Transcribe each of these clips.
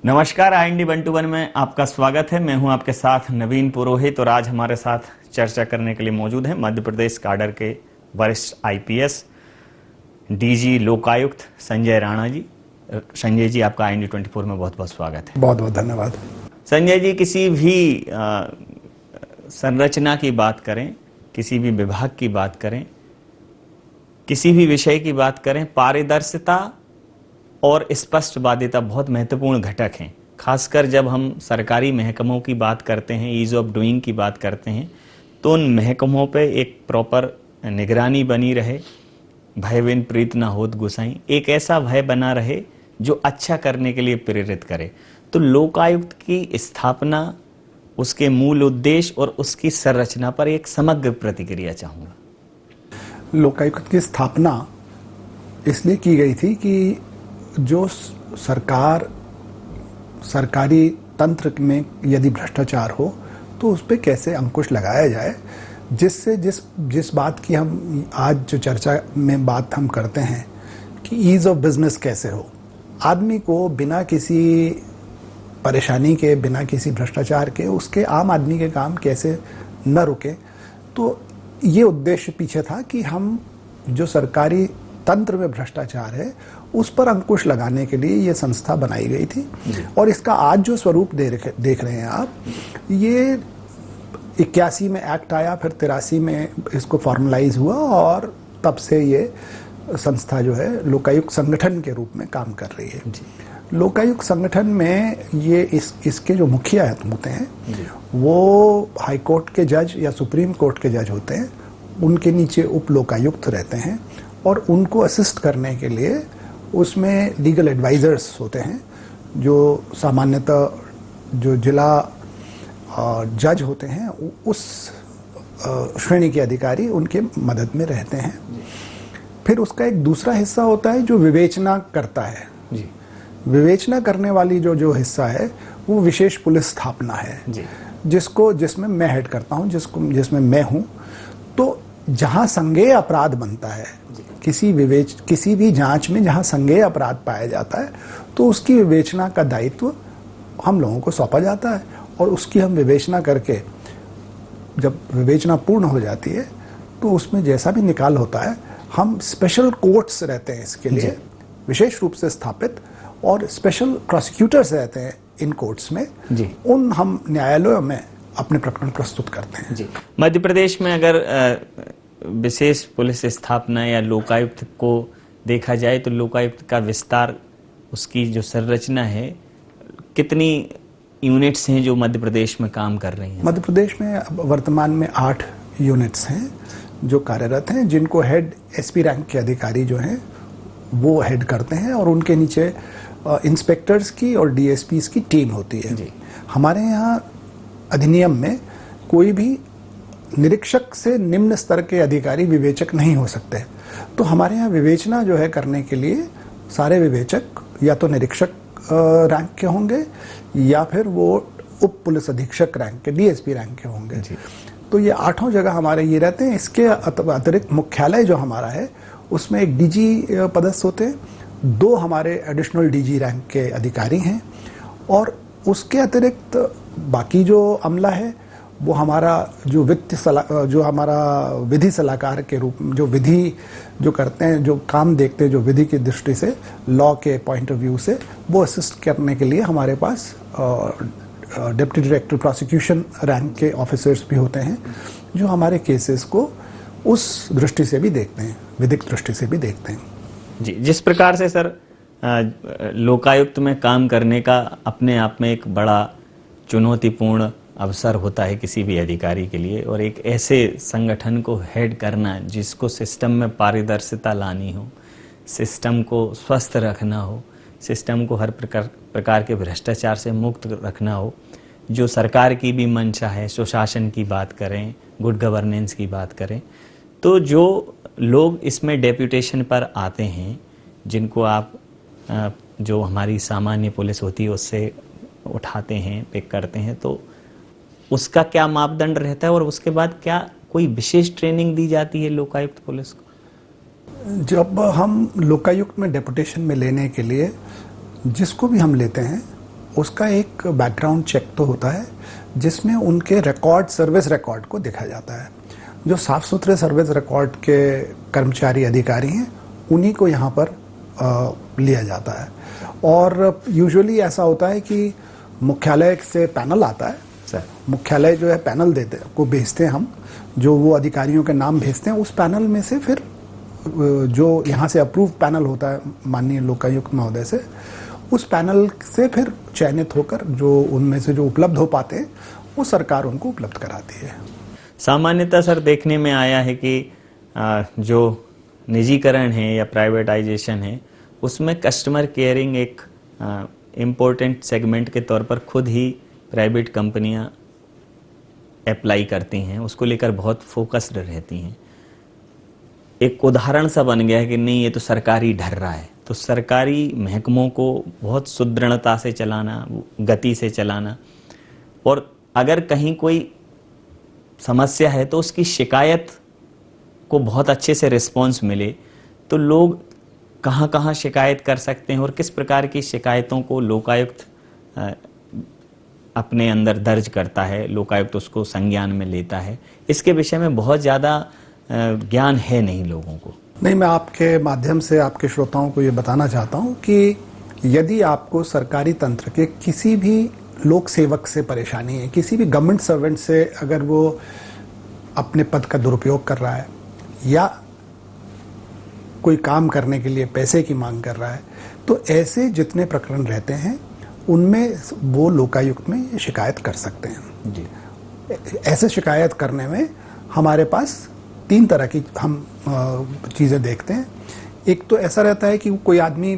नमस्कार, IND 121 में आपका स्वागत है। मैं हूं आपके साथ नवीन पुरोहित और आज हमारे साथ चर्चा करने के लिए मौजूद हैं मध्य प्रदेश काडर के वरिष्ठ IPS DG लोकायुक्त संजय राणा जी। संजय जी, आपका IND 24 में बहुत बहुत स्वागत है। बहुत बहुत धन्यवाद। संजय जी, किसी भी संरचना की बात करें, किसी भी विभाग की बात करें, किसी भी विषय की बात करें, पारदर्शिता और स्पष्टवादिता बहुत महत्वपूर्ण घटक हैं। खासकर जब हम सरकारी महकमों की बात करते हैं, ईज ऑफ डूइंग की बात करते हैं, तो उन महकमों पे एक प्रॉपर निगरानी बनी रहे, भय बिन प्रीत ना होत गुसाई, एक ऐसा भय बना रहे जो अच्छा करने के लिए प्रेरित करे। तो लोकायुक्त की स्थापना, उसके मूल उद्देश्य और उसकी संरचना पर एक समग्र प्रतिक्रिया चाहूँगा। लोकायुक्त की स्थापना इसलिए की गई थी कि जो सरकारी तंत्र में यदि भ्रष्टाचार हो तो उस पर कैसे अंकुश लगाया जाए, जिससे जिस बात की हम आज जो चर्चा में बात हम करते हैं कि ईज ऑफ बिजनेस कैसे हो, आदमी को बिना किसी परेशानी के, बिना किसी भ्रष्टाचार के उसके आम आदमी के काम कैसे न रुके। तो ये उद्देश्य पीछे था कि हम जो सरकारी तंत्र में भ्रष्टाचार है उस पर अंकुश लगाने के लिए ये संस्था बनाई गई थी। और इसका आज जो स्वरूप देख रहे हैं आप, ये 81 में एक्ट आया, फिर 83 में इसको फॉर्मलाइज हुआ और तब से ये संस्था जो है लोकायुक्त संगठन के रूप में काम कर रही है। लोकायुक्त संगठन में ये इसके जो मुखिया होते हैं वो हाई कोर्ट के जज या सुप्रीम कोर्ट के जज होते हैं, उनके नीचे उप लोकायुक्त रहते हैं और उनको असिस्ट करने के लिए उसमें लीगल एडवाइजर्स होते हैं, जो सामान्यतः जो जिला जज होते हैं उस श्रेणी के अधिकारी उनके मदद में रहते हैं। फिर उसका एक दूसरा हिस्सा होता है जो विवेचना करता है। विवेचना करने वाली जो हिस्सा है वो विशेष पुलिस स्थापना है, जिसमें मैं हेड करता हूँ, जिसमें मैं हूँ। तो जहाँ संज्ञेय अपराध बनता है, किसी भी जांच में जहाँ संज्ञेय अपराध पाया जाता है तो उसकी विवेचना का दायित्व हम लोगों को सौंपा जाता है और उसकी हम विवेचना करके जब विवेचना पूर्ण हो जाती है तो उसमें जैसा भी निकाल होता है, हम स्पेशल कोर्ट्स रहते हैं इसके लिए विशेष रूप से स्थापित, और स्पेशल प्रोसिक्यूटर्स रहते हैं इन कोर्ट्स में। उन हम न्यायालयों में अपने प्रकरण प्रस्तुत करते हैं। मध्य प्रदेश में अगर विशेष पुलिस स्थापना या लोकायुक्त को देखा जाए तो लोकायुक्त का विस्तार, उसकी जो संरचना है, कितनी यूनिट्स हैं जो मध्य प्रदेश में काम कर रही हैं? मध्य प्रदेश में वर्तमान में 8 यूनिट्स हैं जो कार्यरत हैं, जिनको हेड SP रैंक के अधिकारी जो हैं वो हेड करते हैं और उनके नीचे इंस्पेक्टर्स की और DSPs की टीम होती है। हमारे यहाँ अधिनियम में कोई भी निरीक्षक से निम्न स्तर के अधिकारी विवेचक नहीं हो सकते। तो हमारे यहाँ विवेचना जो है करने के लिए सारे विवेचक या तो निरीक्षक रैंक के होंगे या फिर वो उप पुलिस अधीक्षक रैंक के, DSP रैंक के होंगे। तो ये 8 जगह हमारे ये रहते हैं। इसके अतिरिक्त मुख्यालय जो हमारा है उसमें एक DG पदस्थ होते हैं, 2 हमारे एडिशनल DG रैंक के अधिकारी हैं, और उसके अतिरिक्त बाकी जो अमला है वो हमारा जो हमारा विधि सलाहकार के रूप में जो करते हैं, जो काम देखते हैं, जो विधि की दृष्टि से, लॉ के पॉइंट ऑफ व्यू से वो असिस्ट करने के लिए हमारे पास डिप्टी डायरेक्टर प्रोसिक्यूशन रैंक के ऑफिसर्स भी होते हैं, जो हमारे केसेस को उस दृष्टि से भी देखते हैं, विधिक दृष्टि से भी देखते हैं। जी, जिस प्रकार से सर लोकायुक्त में काम करने का अपने आप में एक बड़ा चुनौतीपूर्ण अवसर होता है किसी भी अधिकारी के लिए, और एक ऐसे संगठन को हेड करना जिसको सिस्टम में पारदर्शिता लानी हो, सिस्टम को स्वस्थ रखना हो, सिस्टम को हर प्रकार के भ्रष्टाचार से मुक्त रखना हो, जो सरकार की भी मंशा है, सुशासन की बात करें, गुड गवर्नेंस की बात करें, तो जो लोग इसमें डेप्यूटेशन पर आते हैं, जिनको आप जो हमारी सामान्य पुलिस होती है उससे उठाते हैं, पिक करते हैं, तो उसका क्या मापदंड रहता है और उसके बाद क्या कोई विशेष ट्रेनिंग दी जाती है लोकायुक्त पुलिस को? जब हम लोकायुक्त में डेपुटेशन में लेने के लिए जिसको भी हम लेते हैं, उसका एक बैकग्राउंड चेक तो होता है जिसमें उनके रिकॉर्ड, सर्विस रिकॉर्ड को देखा जाता है। जो साफ सुथरे सर्विस रिकॉर्ड के कर्मचारी अधिकारी हैं उन्हीं को यहाँ पर लिया जाता है। और यूजुअली ऐसा होता है कि मुख्यालय से पैनल आता है सर, मुख्यालय जो है पैनल देते को भेजते हैं हम, जो वो अधिकारियों के नाम भेजते हैं, उस पैनल में से फिर जो यहाँ से अप्रूव पैनल होता है माननीय लोकायुक्त महोदय से, उस पैनल से फिर चयनित होकर जो उनमें से जो उपलब्ध हो पाते हैं वो सरकार उनको उपलब्ध कराती है। सामान्यतः सर देखने में आया है कि जो निजीकरण है या प्राइवेटाइजेशन है उसमें कस्टमर केयरिंग एक इम्पोर्टेंट सेगमेंट के तौर पर खुद ही प्राइवेट कंपनियां अप्लाई करती हैं, उसको लेकर बहुत फोकस्ड रहती हैं। एक उदाहरण सा बन गया है कि नहीं ये तो सरकारी ढर रहा है, तो सरकारी महकमों को बहुत सुदृढ़ता से चलाना, गति से चलाना, और अगर कहीं कोई समस्या है तो उसकी शिकायत को बहुत अच्छे से रिस्पॉन्स मिले, तो लोग कहाँ कहाँ शिकायत कर सकते हैं और किस प्रकार की शिकायतों को लोकायुक्त अपने अंदर दर्ज करता है, लोकायुक्त उसको संज्ञान में लेता है, इसके विषय में बहुत ज़्यादा ज्ञान है नहीं लोगों को। नहीं, मैं आपके माध्यम से आपके श्रोताओं को ये बताना चाहता हूँ कि यदि आपको सरकारी तंत्र के किसी भी लोक सेवक से परेशानी है, किसी भी गवर्नमेंट सर्वेंट से अगर वो अपने पद का दुरुपयोग कर रहा है या कोई काम करने के लिए पैसे की मांग कर रहा है, तो ऐसे जितने प्रकरण रहते हैं उनमें वो लोकायुक्त में शिकायत कर सकते हैं जी। ऐसे शिकायत करने में हमारे पास 3 तरह की हम चीज़ें देखते हैं। एक तो ऐसा रहता है कि कोई आदमी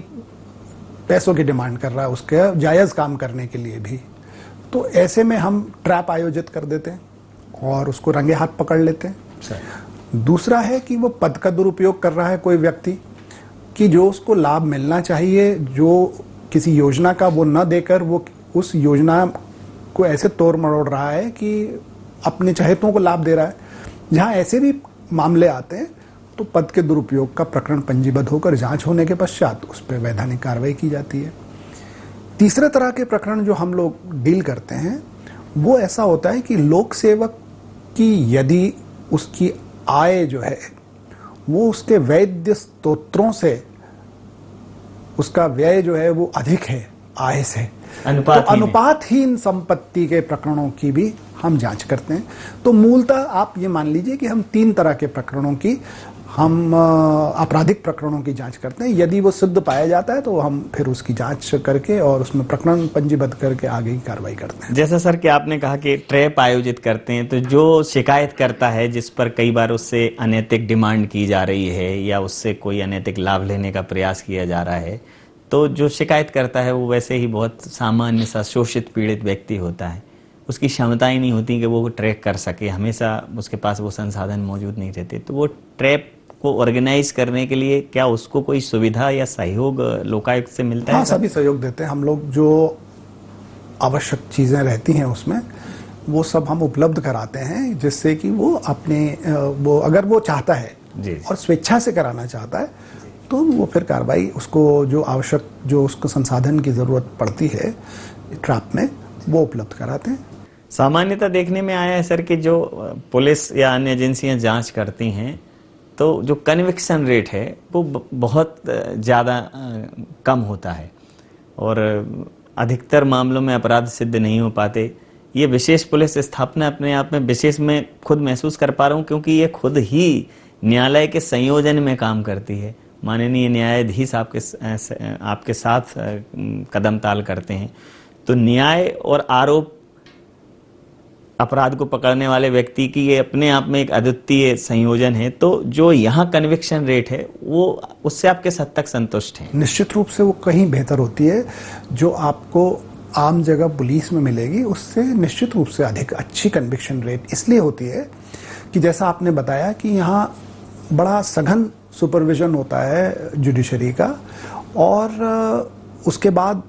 पैसों की डिमांड कर रहा है उसके जायज़ काम करने के लिए भी, तो ऐसे में हम ट्रैप आयोजित कर देते हैं और उसको रंगे हाथ पकड़ लेते हैं। दूसरा है कि वो पद का दुरुपयोग कर रहा है कोई व्यक्ति, कि जो उसको लाभ मिलना चाहिए, जो किसी योजना का वो न देकर वो उस योजना को ऐसे तोड़ मरोड़ रहा है कि अपने चहेतों को लाभ दे रहा है। जहाँ ऐसे भी मामले आते हैं तो पद के दुरुपयोग का प्रकरण पंजीबद्ध होकर जांच होने के पश्चात उस पर वैधानिक कार्रवाई की जाती है। तीसरे तरह के प्रकरण जो हम लोग डील करते हैं वो ऐसा होता है कि लोक सेवक की यदि उसकी आय जो है वो उसके वैध स्रोतों से, उसका व्यय जो है वो अधिक है आय से, तो अनुपातहीन संपत्ति के प्रकरणों की भी हम जांच करते हैं। तो मूलतः आप ये मान लीजिए कि हम 3 तरह के प्रकरणों की, हम आपराधिक प्रकरणों की जांच करते हैं। यदि वो सिद्ध पाया जाता है तो हम फिर उसकी जांच करके और उसमें प्रकरण पंजीबद्ध करके आगे की कार्रवाई करते हैं। जैसा सर कि आपने कहा कि ट्रैप आयोजित करते हैं, तो जो शिकायत करता है जिस पर कई बार उससे अनैतिक डिमांड की जा रही है या उससे कोई अनैतिक लाभ लेने का प्रयास किया जा रहा है, तो जो शिकायत करता है वो वैसे ही बहुत सामान्य सा शोषित पीड़ित व्यक्ति होता है, उसकी क्षमता ही नहीं होती कि वो ट्रैक कर सके, हमेशा उसके पास वो संसाधन मौजूद नहीं रहते। तो वो ट्रैप को ऑर्गेनाइज करने के लिए क्या उसको कोई सुविधा या सहयोग लोकायुक्त से मिलता है? हाँ, सभी सहयोग देते हैं हम लोग। जो आवश्यक चीज़ें रहती हैं उसमें वो सब हम उपलब्ध कराते हैं, जिससे कि वो अपने वो अगर वो चाहता है जी और स्वेच्छा से कराना चाहता है तो वो फिर कार्रवाई उसको जो आवश्यक, जो उसको संसाधन की ज़रूरत पड़ती है ट्रैप में, वो उपलब्ध कराते हैं। सामान्यतः देखने में आया है सर कि जो पुलिस या अन्य एजेंसियां जांच करती हैं तो जो कन्विक्शन रेट है वो बहुत ज़्यादा कम होता है और अधिकतर मामलों में अपराध सिद्ध नहीं हो पाते। ये विशेष पुलिस स्थापना अपने आप में विशेष मैं खुद महसूस कर पा रहा हूँ, क्योंकि ये खुद ही न्यायालय के संयोजन में काम करती है। माननीय न्यायाधीश आपके साथ कदम ताल करते हैं, तो न्याय और आरोप, अपराध को पकड़ने वाले व्यक्ति की ये अपने आप में एक अद्वितीय संयोजन है। तो जो यहाँ कन्विक्शन रेट है वो उससे आप किस हद तक संतुष्ट हैं? निश्चित रूप से वो कहीं बेहतर होती है। जो आपको आम जगह पुलिस में मिलेगी उससे निश्चित रूप से अधिक अच्छी कन्विक्शन रेट इसलिए होती है कि जैसा आपने बताया कि यहाँ बड़ा सघन सुपरविजन होता है जुडिशरी का, और उसके बाद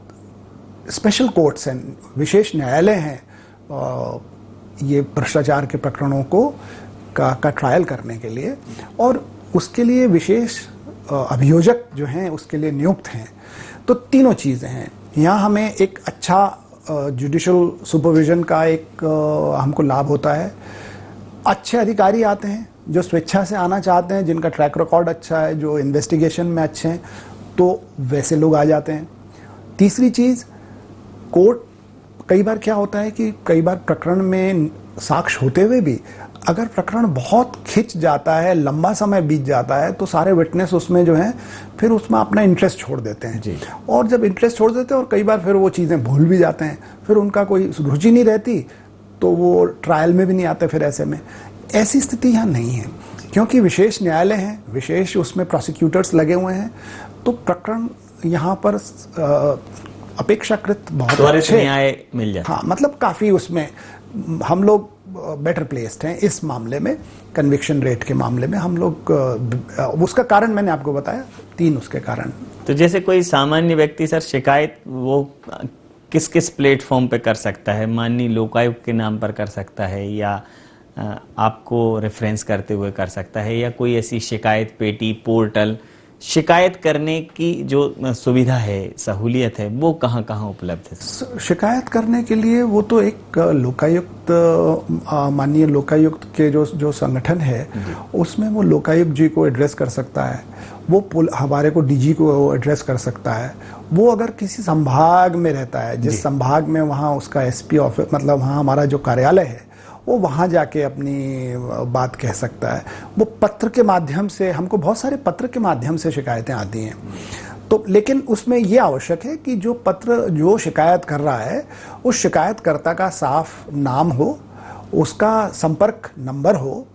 स्पेशल कोर्ट्स हैं, विशेष न्यायालय हैं ये भ्रष्टाचार के प्रकरणों को का ट्रायल करने के लिए, और उसके लिए विशेष अभियोजक जो हैं उसके लिए नियुक्त हैं। तो तीनों चीज़ें हैं, यहाँ हमें एक अच्छा जुडिशल सुपरविजन का एक हमको लाभ होता है। अच्छे अधिकारी आते हैं जो स्वेच्छा से आना चाहते हैं, जिनका ट्रैक रिकॉर्ड अच्छा है, जो इन्वेस्टिगेशन में अच्छे हैं, तो वैसे लोग आ जाते हैं। तीसरी चीज़, कोर्ट कई बार क्या होता है कि कई बार प्रकरण में साक्ष्य होते हुए भी अगर प्रकरण बहुत खिंच जाता है, लंबा समय बीत जाता है, तो सारे विटनेस उसमें जो हैं फिर उसमें अपना इंटरेस्ट छोड़ देते हैं जी। और जब इंटरेस्ट छोड़ देते हैं और कई बार फिर वो चीज़ें भूल भी जाते हैं, फिर उनका कोई रुचि नहीं रहती, तो वो ट्रायल में भी नहीं आते। फिर ऐसे में ऐसी स्थिति यहाँ नहीं है, क्योंकि विशेष न्यायालय हैं, विशेष उसमें प्रोसिक्यूटर्स लगे हुए हैं, तो प्रकरण यहाँ पर अपेक्षाकृत बहुत अच्छे न्याय मिल जाता है। हाँ, मतलब काफ़ी उसमें हम लोग बेटर प्लेस्ड हैं इस मामले में। कन्विक्शन रेट के मामले में हम लोग, उसका कारण मैंने आपको बताया, 3 उसके कारण। तो जैसे कोई सामान्य व्यक्ति सर शिकायत वो किस किस प्लेटफॉर्म पे कर सकता है? माननीय लोकायुक्त के नाम पर कर सकता है, या आपको रेफरेंस करते हुए कर सकता है, या कोई ऐसी शिकायत पेटी, पोर्टल, शिकायत करने की जो सुविधा है, सहूलियत है, वो कहाँ कहाँ उपलब्ध है? शिकायत करने के लिए वो तो एक लोकायुक्त, माननीय लोकायुक्त के जो संगठन है उसमें वो लोकायुक्त जी को एड्रेस कर सकता है, वो हमारे को डीजी को एड्रेस कर सकता है। वो अगर किसी संभाग में रहता है, जिस संभाग में वहाँ उसका एसपी ऑफिस, मतलब वहाँ हमारा जो कार्यालय है, वो वहाँ जाके अपनी बात कह सकता है। वो पत्र के माध्यम से, हमको बहुत सारे पत्र के माध्यम से शिकायतें आती हैं, तो लेकिन उसमें ये आवश्यक है कि जो पत्र जो शिकायत कर रहा है उस शिकायतकर्ता का साफ नाम हो, उसका संपर्क नंबर हो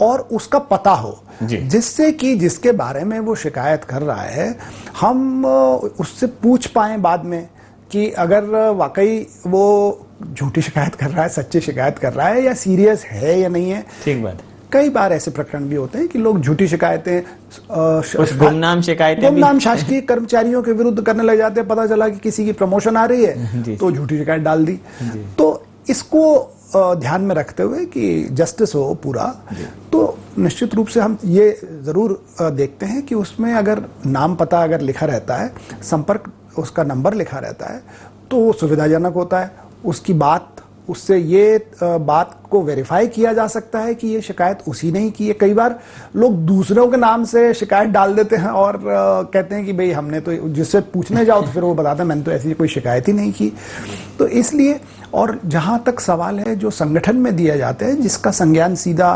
और उसका पता हो, जिससे कि जिसके बारे में वो शिकायत कर रहा है हम उससे पूछ पाएं बाद में कि अगर वाकई वो झूठी शिकायत कर रहा है, सच्ची शिकायत कर रहा है, या सीरियस है या नहीं है। ठीक बात है। कई बार ऐसे प्रकरण भी होते हैं कि लोग झूठी शिकायतें, गुमनाम शासकीय कर्मचारियों के विरुद्ध करने लग जाते हैं। पता चला कि किसी की प्रमोशन आ रही है तो झूठी शिकायत डाल दी। तो इसको ध्यान में रखते हुए कि जस्टिस हो पूरा, तो निश्चित रूप से हम ये जरूर देखते हैं कि उसमें अगर नाम पता अगर लिखा रहता है, संपर्क उसका नंबर लिखा रहता है, तो वो सुविधाजनक होता है। उसकी बात, उससे ये बात को वेरीफाई किया जा सकता है कि ये शिकायत उसी ने ही की है। कई बार लोग दूसरों के नाम से शिकायत डाल देते हैं और कहते हैं कि भाई हमने तो, जिससे पूछने जाओ तो फिर वो बताते हैं मैंने तो ऐसी कोई शिकायत ही नहीं की। तो इसलिए, और जहाँ तक सवाल है जो संगठन में दिया जाते हैं, जिसका संज्ञान सीधा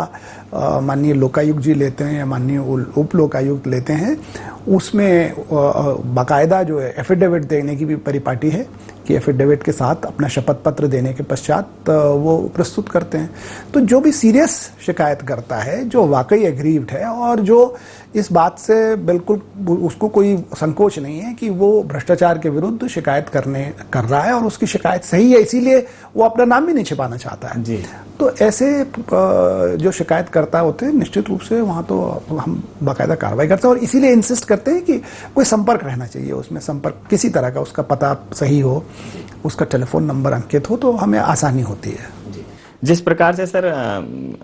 माननीय लोकायुक्त जी लेते हैं या माननीय उप लोकायुक्त लेते हैं, उसमें बाकायदा जो है एफिडेविट देने की भी परिपाटी है कि एफिडेविट के साथ अपना शपथ पत्र देने के पश्चात वो प्रस्तुत करते हैं। तो जो भी सीरियस शिकायत करता है, जो वाकई एग्रीव्ड है और जो इस बात से बिल्कुल उसको कोई संकोच नहीं है कि वो भ्रष्टाचार के विरुद्ध शिकायत कर रहा है और उसकी शिकायत सही है, इसीलिए वो अपना नाम भी नहीं छिपाना चाहता है जी। तो ऐसे जो शिकायतकर्ता होते हैं, निश्चित रूप से वहाँ तो हम बाकायदा कार्रवाई करते हैं और इसीलिए इंसिस्ट करते हैं कि कोई संपर्क रहना चाहिए उसमें, संपर्क किसी तरह का, उसका पता सही हो, उसका टेलीफोन नंबर अंकित हो, तो हमें आसानी होती है। जिस प्रकार से सर,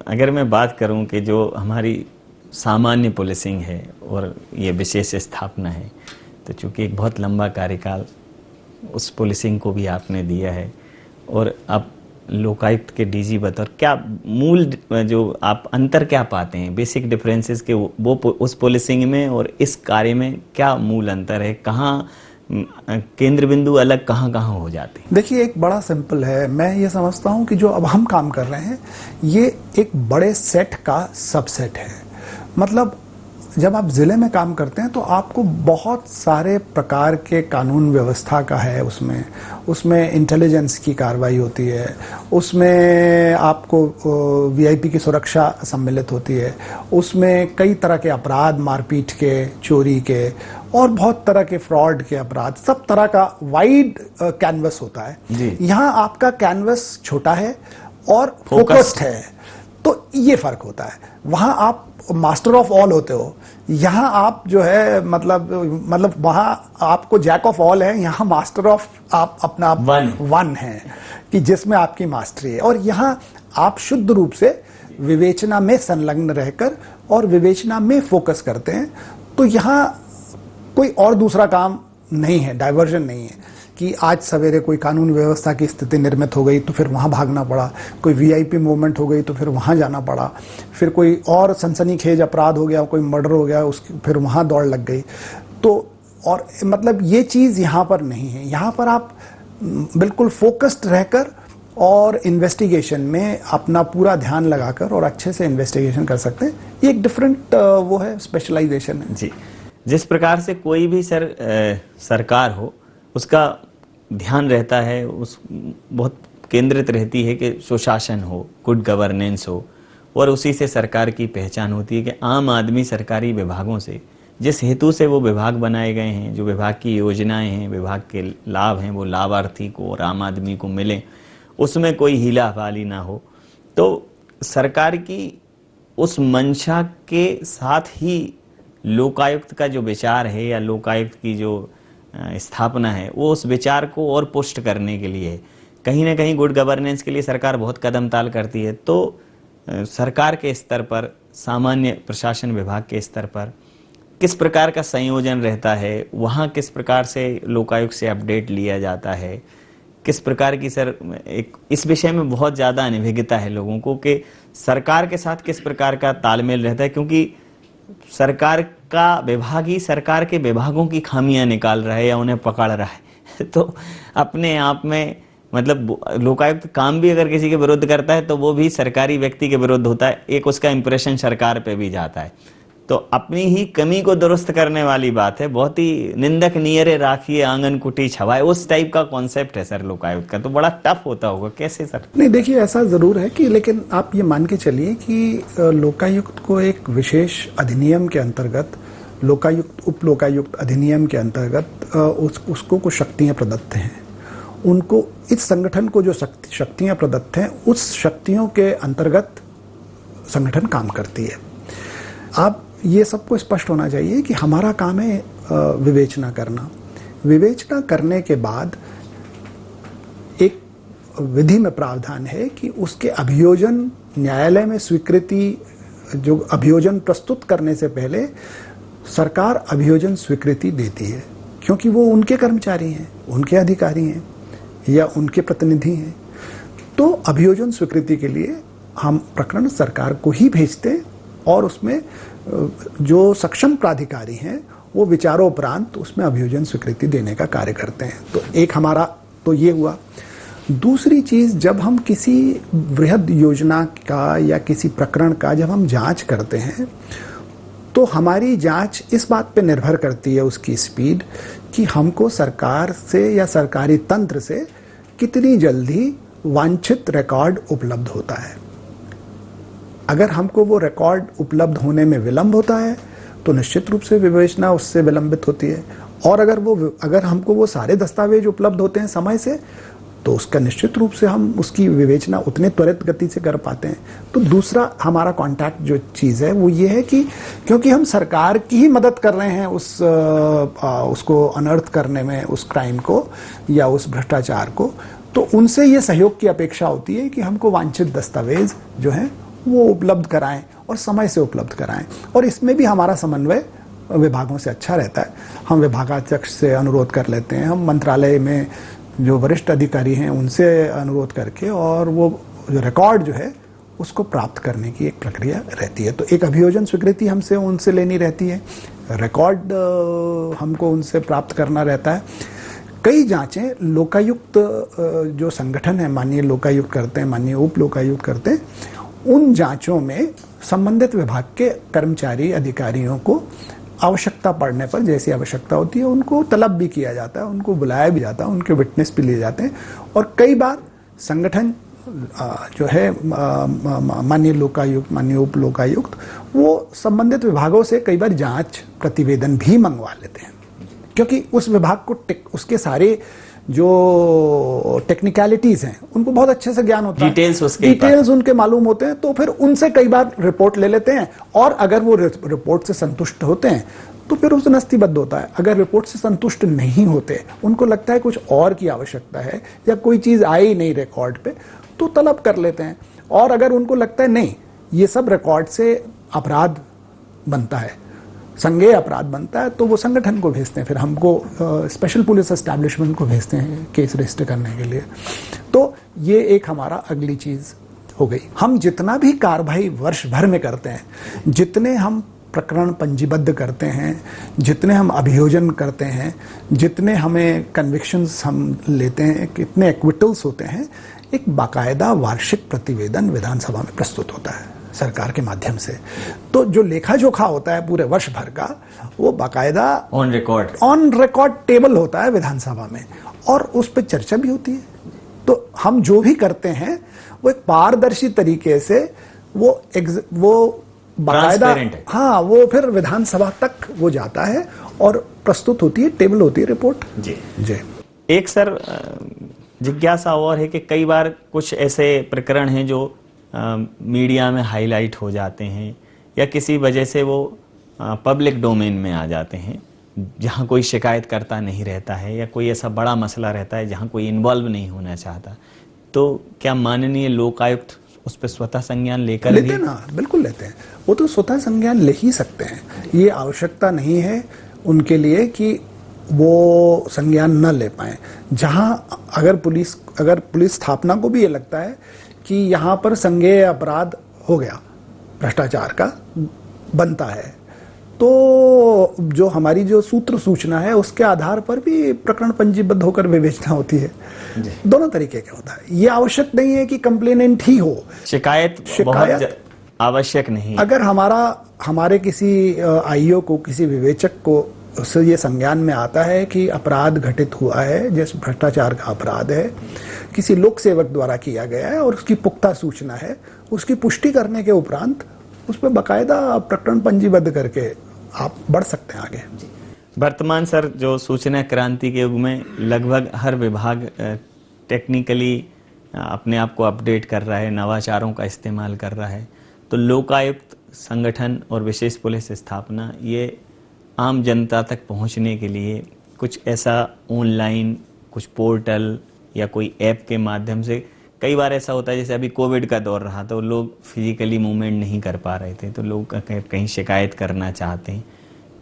अगर मैं बात करूं कि जो हमारी सामान्य पुलिसिंग है और ये विशेष स्थापना है, तो चूंकि एक बहुत लंबा कार्यकाल उस पुलिसिंग को भी आपने दिया है और अब लोकायुक्त के डीजी बतौर, क्या मूल जो आप अंतर क्या पाते हैं, बेसिक डिफरेंसेस के वो उस पुलिसिंग में और इस कार्य में क्या मूल अंतर है? कहाँ केंद्र बिंदु अलग कहाँ कहाँ हो जाते हैं? देखिए, एक बड़ा सिंपल है। मैं ये समझता हूँ कि जो अब हम काम कर रहे हैं ये एक बड़े सेट का सबसेट है। मतलब जब आप ज़िले में काम करते हैं तो आपको बहुत सारे प्रकार के कानून व्यवस्था का है, उसमें इंटेलिजेंस की कार्रवाई होती है, उसमें आपको वीआईपी की सुरक्षा सम्मिलित होती है, उसमें कई तरह के अपराध, मारपीट के, चोरी के और बहुत तरह के फ्रॉड के अपराध, सब तरह का वाइड कैनवस होता है। यहाँ आपका कैनवस छोटा है और फोकस्ड है, तो ये फर्क होता है। वहाँ आप मास्टर ऑफ ऑल होते हो, यहाँ आप जो है मतलब वहाँ आपको जैक ऑफ ऑल है, यहाँ मास्टर ऑफ आप अपना वन है कि जिसमें आपकी मास्टरी है। और यहाँ आप शुद्ध रूप से विवेचना में संलग्न रहकर और विवेचना में फोकस करते हैं। तो यहाँ कोई और दूसरा काम नहीं है, डाइवर्जन नहीं है। कि आज सवेरे कोई कानून व्यवस्था की स्थिति निर्मित हो गई तो फिर वहाँ भागना पड़ा, कोई वीआईपी मूवमेंट हो गई तो फिर वहाँ जाना पड़ा, फिर कोई और सनसनीखेज अपराध हो गया, कोई मर्डर हो गया, उसकी फिर वहाँ दौड़ लग गई। तो और मतलब ये चीज़ यहाँ पर नहीं है। यहाँ पर आप बिल्कुल फोकस्ड रहकर और इन्वेस्टिगेशन में अपना पूरा ध्यान लगाकर और अच्छे से इन्वेस्टिगेशन कर सकते हैं। ये एक डिफरेंट वो है, स्पेशलाइजेशन है जी। जिस प्रकार से कोई भी सरकार हो, उसका ध्यान रहता है, उस बहुत केंद्रित रहती है कि सुशासन हो, गुड गवर्नेंस हो, और उसी से सरकार की पहचान होती है कि आम आदमी सरकारी विभागों से, जिस हेतु से वो विभाग बनाए गए हैं, जो विभाग की योजनाएं हैं, विभाग के लाभ हैं, वो लाभार्थी को और आम आदमी को मिले, उसमें कोई हीला हवाली ना हो। तो सरकार की उस मंशा के साथ ही लोकायुक्त का जो विचार है या लोकायुक्त की जो स्थापना है, वो उस विचार को और पुष्ट करने के लिए, कहीं ना कहीं गुड गवर्नेंस के लिए सरकार बहुत कदम ताल करती है। तो सरकार के स्तर पर, सामान्य प्रशासन विभाग के स्तर पर किस प्रकार का संयोजन रहता है, वहाँ किस प्रकार से लोकायुक्त से अपडेट लिया जाता है, किस प्रकार की एक इस विषय में बहुत ज़्यादा अनभिज्ञता है लोगों को कि सरकार के साथ किस प्रकार का तालमेल रहता है, क्योंकि सरकार का विभाग ही सरकार के विभागों की खामियां निकाल रहा है या उन्हें पकड़ रहा है। तो अपने आप में मतलब लोकायुक्त काम भी अगर किसी के विरुद्ध करता है तो वो भी सरकारी व्यक्ति के विरुद्ध होता है, एक उसका इंप्रेशन सरकार पे भी जाता है। तो अपनी ही कमी को दुरुस्त करने वाली बात है। बहुत ही निंदक नियरे राखिए आंगन कुटी छवाए, उस टाइप का कॉन्सेप्ट है सर लोकायुक्त का। तो बड़ा टफ होता होगा, कैसे सर? नहीं, देखिए ऐसा जरूर है कि, लेकिन आप ये मान के चलिए कि लोकायुक्त को एक विशेष अधिनियम के अंतर्गत, लोकायुक्त उप लोकायुक्त अधिनियम के अंतर्गत उसको कुछ शक्तियां प्रदत्त हैं। उनको, इस संगठन को जो शक्तियां प्रदत्त हैं, उस शक्तियों के अंतर्गत संगठन काम करती है। आप ये सबको स्पष्ट होना चाहिए कि हमारा काम है विवेचना करना। विवेचना करने के बाद एक विधि में प्रावधान है कि उसके अभियोजन न्यायालय में स्वीकृति, जो अभियोजन प्रस्तुत करने से पहले सरकार अभियोजन स्वीकृति देती है, क्योंकि वो उनके कर्मचारी हैं, उनके अधिकारी हैं या उनके प्रतिनिधि हैं। तो अभियोजन स्वीकृति के लिए हम प्रकरण सरकार को ही भेजते हैं और उसमें जो सक्षम प्राधिकारी हैं वो विचारोपरांत उसमें अभियोजन स्वीकृति देने का कार्य करते हैं। तो एक हमारा तो ये हुआ। दूसरी चीज़, जब हम किसी वृहद योजना का या किसी प्रकरण का जब हम जांच करते हैं तो हमारी जांच इस बात पे निर्भर करती है, उसकी स्पीड, कि हमको सरकार से या सरकारी तंत्र से कितनी जल्दी वांछित रिकॉर्ड उपलब्ध होता है। अगर हमको वो रिकॉर्ड उपलब्ध होने में विलंब होता है तो निश्चित रूप से विवेचना उससे विलंबित होती है, और अगर हमको वो सारे दस्तावेज उपलब्ध होते हैं समय से तो उसका निश्चित रूप से हम उसकी विवेचना उतने त्वरित गति से कर पाते हैं। तो दूसरा हमारा कॉन्टैक्ट जो चीज़ है वो ये है कि क्योंकि हम सरकार की ही मदद कर रहे हैं उसको अनर्थ करने में, उस क्राइम को या उस भ्रष्टाचार को, तो उनसे ये सहयोग की अपेक्षा होती है कि हमको वांछित दस्तावेज जो हैं वो उपलब्ध कराएं और समय से उपलब्ध कराएं। और इसमें भी हमारा समन्वय विभागों से अच्छा रहता है। हम विभागाध्यक्ष से अनुरोध कर लेते हैं, हम मंत्रालय में जो वरिष्ठ अधिकारी हैं उनसे अनुरोध करके, और वो जो रिकॉर्ड जो है उसको प्राप्त करने की एक प्रक्रिया रहती है। तो एक अभियोजन स्वीकृति हमसे उनसे लेनी रहती है, रिकॉर्ड हमको उनसे प्राप्त करना रहता है। कई जांचें लोकायुक्त जो संगठन है, माननीय लोकायुक्त करते हैं, माननीय उप लोकायुक्त करते हैं, उन जांचों में संबंधित विभाग के कर्मचारी अधिकारियों को आवश्यकता पड़ने पर, जैसी आवश्यकता होती है, उनको तलब भी किया जाता है, उनको बुलाया भी जाता है, उनके विटनेस भी लिए जाते हैं। और कई बार संगठन जो है माननीय लोकायुक्त, माननीय उप लोकायुक्त, वो संबंधित विभागों से कई बार जांच प्रतिवेदन भी मंगवा लेते हैं, क्योंकि उस विभाग को उसके सारे जो टेक्निकलिटीज हैं उनको बहुत अच्छे से ज्ञान होता है, डिटेल्स उनके मालूम होते हैं। तो फिर उनसे कई बार रिपोर्ट ले लेते हैं, और अगर वो रिपोर्ट से संतुष्ट होते हैं तो फिर उसे नस्तीबद्ध होता है। अगर रिपोर्ट से संतुष्ट नहीं होते, उनको लगता है कुछ और की आवश्यकता है या कोई चीज़ आई नहीं रिकॉर्ड पे, तो तलब कर लेते हैं। और अगर उनको लगता है नहीं, ये सब रिकॉर्ड से अपराध बनता है संज्ञेय अपराध बनता है तो वो संगठन को भेजते हैं, फिर हमको स्पेशल पुलिस एस्टैब्लिशमेंट को भेजते हैं केस रजिस्टर करने के लिए। तो ये एक हमारा अगली चीज हो गई। हम जितना भी कार्रवाई वर्ष भर में करते हैं, जितने हम प्रकरण पंजीबद्ध करते हैं, जितने हम अभियोजन करते हैं, जितने हमें कन्विक्शंस हम लेते हैं, कितने एक्विटल्स होते हैं, एक बाकायदा वार्षिक प्रतिवेदन विधानसभा में प्रस्तुत होता है सरकार के माध्यम से। तो जो लेखा जोखा होता है पूरे वर्ष भर का, वो बाकायदा ऑन रिकॉर्ड टेबल होता है विधानसभा में, और उस पर चर्चा भी होती है। तो हम जो भी करते हैं वो एक पारदर्शी तरीके से वो बाकायदा, हाँ, वो फिर विधानसभा तक वो जाता है और प्रस्तुत होती है, टेबल होती है, रिपोर्ट। जी एक सर जिज्ञासा और है कि कई बार कुछ ऐसे प्रकरण हैं जो मीडिया में हाईलाइट हो जाते हैं या किसी वजह से वो पब्लिक डोमेन में आ जाते हैं, जहाँ कोई शिकायतकर्ता नहीं रहता है या कोई ऐसा बड़ा मसला रहता है जहाँ कोई इन्वॉल्व नहीं होना चाहता, तो क्या माननीय लोकायुक्त उस पर स्वतः संज्ञान लेते हैं ना? बिल्कुल लेते हैं, वो तो स्वतः संज्ञान ले ही सकते हैं। ये आवश्यकता नहीं है उनके लिए कि वो संज्ञान न ले पाए। जहाँ अगर पुलिस स्थापना को भी ये लगता है कि यहाँ पर संज्ञेय अपराध हो गया, भ्रष्टाचार का बनता है, तो जो हमारी जो सूत्र सूचना है उसके आधार पर भी प्रकरण पंजीबद्ध होकर विवेचना होती है। दोनों तरीके का होता है। ये आवश्यक नहीं है कि कंप्लेनेंट ही हो, शिकायत आवश्यक नहीं। अगर हमारे किसी आईओ को, किसी विवेचक को उससे ये संज्ञान में आता है कि अपराध घटित हुआ है, जैसे भ्रष्टाचार का अपराध है, किसी लोक सेवक द्वारा किया गया है और उसकी पुख्ता सूचना है, उसकी पुष्टि करने के उपरांत उस पर बाकायदा प्रकरण पंजीबद्ध करके आप बढ़ सकते हैं आगे। वर्तमान सर जो सूचना क्रांति के युग में लगभग हर विभाग टेक्निकली अपने आप को अपडेट कर रहा है, नवाचारों का इस्तेमाल कर रहा है, तो लोकायुक्त संगठन और विशेष पुलिस स्थापना ये आम जनता तक पहुंचने के लिए कुछ ऐसा ऑनलाइन, कुछ पोर्टल या कोई ऐप के माध्यम से, कई बार ऐसा होता है जैसे अभी कोविड का दौर रहा तो लोग फिजिकली मूवमेंट नहीं कर पा रहे थे, तो लोग कहीं शिकायत करना चाहते हैं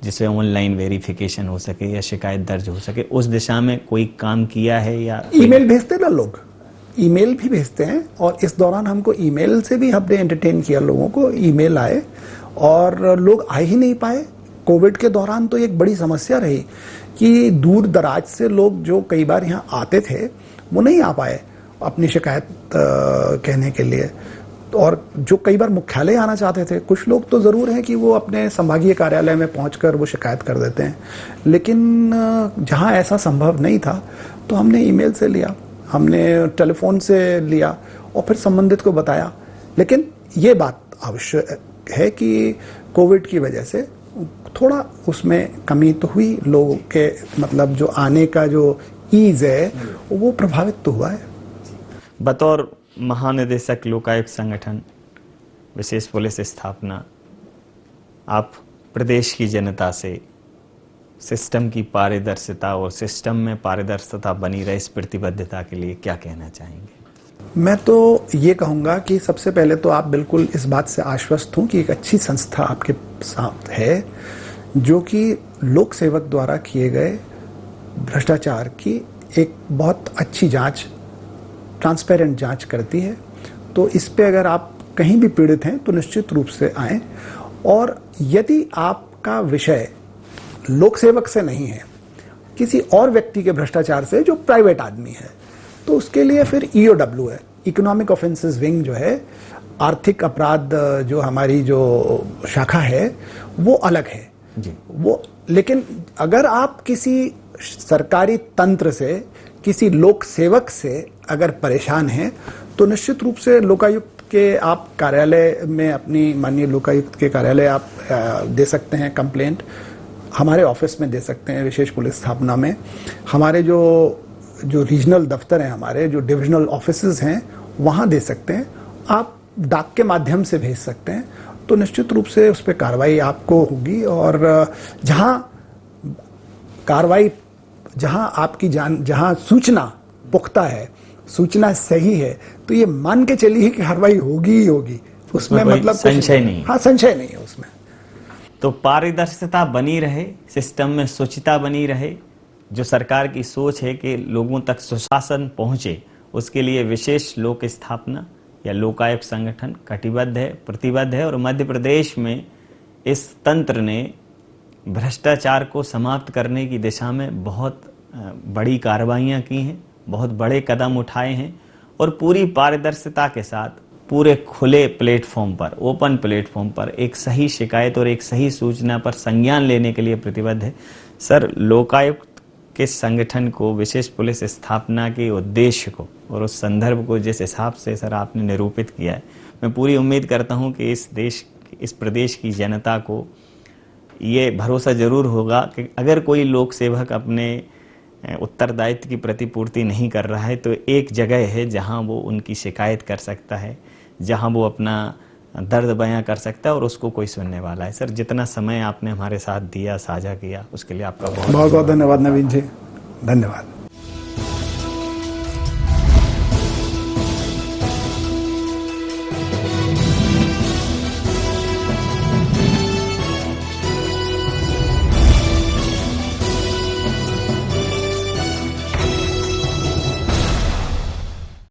जिससे ऑनलाइन वेरिफिकेशन हो सके या शिकायत दर्ज हो सके, उस दिशा में कोई काम किया है? या ईमेल भेजते ना लोग, ईमेल भी भेजते हैं, और इस दौरान हमको ईमेल से भी हमने एंटरटेन किया, लोगों को ईमेल आए और लोग आ ही नहीं पाए। कोविड के दौरान तो एक बड़ी समस्या रही कि दूर दराज से लोग जो कई बार यहाँ आते थे वो नहीं आ पाए अपनी शिकायत कहने के लिए, और जो कई बार मुख्यालय आना चाहते थे, कुछ लोग तो ज़रूर हैं कि वो अपने संभागीय कार्यालय में पहुंचकर वो शिकायत कर देते हैं, लेकिन जहां ऐसा संभव नहीं था तो हमने ईमेल से लिया, हमने टेलीफोन से लिया और फिर संबंधित को बताया। लेकिन ये बात आवश्यक है कि कोविड की वजह से थोड़ा उसमें कमी तो हुई, लोगों के मतलब जो आने का जो ईज है वो प्रभावित तो हुआ है। बतौर महानिदेशक लोकायुक्त संगठन विशेष पुलिस स्थापना, आप प्रदेश की जनता से सिस्टम की पारदर्शिता और सिस्टम में पारदर्शिता बनी रहे इस प्रतिबद्धता के लिए क्या कहना चाहेंगे? मैं तो ये कहूँगा कि सबसे पहले तो आप बिल्कुल इस बात से आश्वस्त हों कि एक अच्छी संस्था आपके साथ है जो कि लोक सेवक द्वारा किए गए भ्रष्टाचार की एक बहुत अच्छी जांच, ट्रांसपेरेंट जांच करती है। तो इस पे अगर आप कहीं भी पीड़ित हैं तो निश्चित रूप से आएं, और यदि आपका विषय लोक सेवक से नहीं है, किसी और व्यक्ति के भ्रष्टाचार से जो प्राइवेट आदमी है, तो उसके लिए फिर EOW है, इकोनॉमिक ऑफेंसेस विंग जो है, आर्थिक अपराध जो हमारी जो शाखा है वो अलग है जी। वो लेकिन अगर आप किसी सरकारी तंत्र से, किसी लोक सेवक से अगर परेशान हैं तो निश्चित रूप से लोकायुक्त के आप कार्यालय में, अपनी माननीय लोकायुक्त के कार्यालय आप दे सकते हैं कंप्लेंट, हमारे ऑफिस में दे सकते हैं, विशेष पुलिस स्थापना में हमारे जो रीजनल दफ्तर हैं, हमारे जो डिविजनल ऑफिसेज हैं वहाँ दे सकते हैं, आप डाक के माध्यम से भेज सकते हैं, तो निश्चित रूप से उस पर कार्रवाई आपको होगी। और जहाँ आपकी जहाँ सूचना पुख्ता है, सूचना सही है, तो ये मान के चलिए कि कार्रवाई होगी ही होगी, उसमें मतलब संशय नहीं। हाँ, संशय नहीं है उसमें। तो पारदर्शिता बनी रहे, सिस्टम में शुचिता बनी रहे, जो सरकार की सोच है कि लोगों तक सुशासन पहुंचे, उसके लिए विशेष लोक स्थापना या लोकायुक्त संगठन कटिबद्ध है, प्रतिबद्ध है। और मध्य प्रदेश में इस तंत्र ने भ्रष्टाचार को समाप्त करने की दिशा में बहुत बड़ी कार्रवाइयाँ की हैं, बहुत बड़े कदम उठाए हैं और पूरी पारदर्शिता के साथ पूरे खुले प्लेटफॉर्म पर, ओपन प्लेटफॉर्म पर एक सही शिकायत और एक सही सूचना पर संज्ञान लेने के लिए प्रतिबद्ध है। सर, लोकायुक्त के संगठन को, विशेष पुलिस स्थापना के उद्देश्य को और उस संदर्भ को जिस हिसाब से सर आपने निरूपित किया है, मैं पूरी उम्मीद करता हूं कि इस प्रदेश की जनता को ये भरोसा जरूर होगा कि अगर कोई लोक सेवक अपने उत्तरदायित्व की प्रतिपूर्ति नहीं कर रहा है तो एक जगह है जहां वो उनकी शिकायत कर सकता है, जहां वो अपना दर्द बयां कर सकता है और उसको कोई सुनने वाला है। सर, जितना समय आपने हमारे साथ दिया, साझा किया, उसके लिए आपका बहुत बहुत धन्यवाद नवीन जी। धन्यवाद।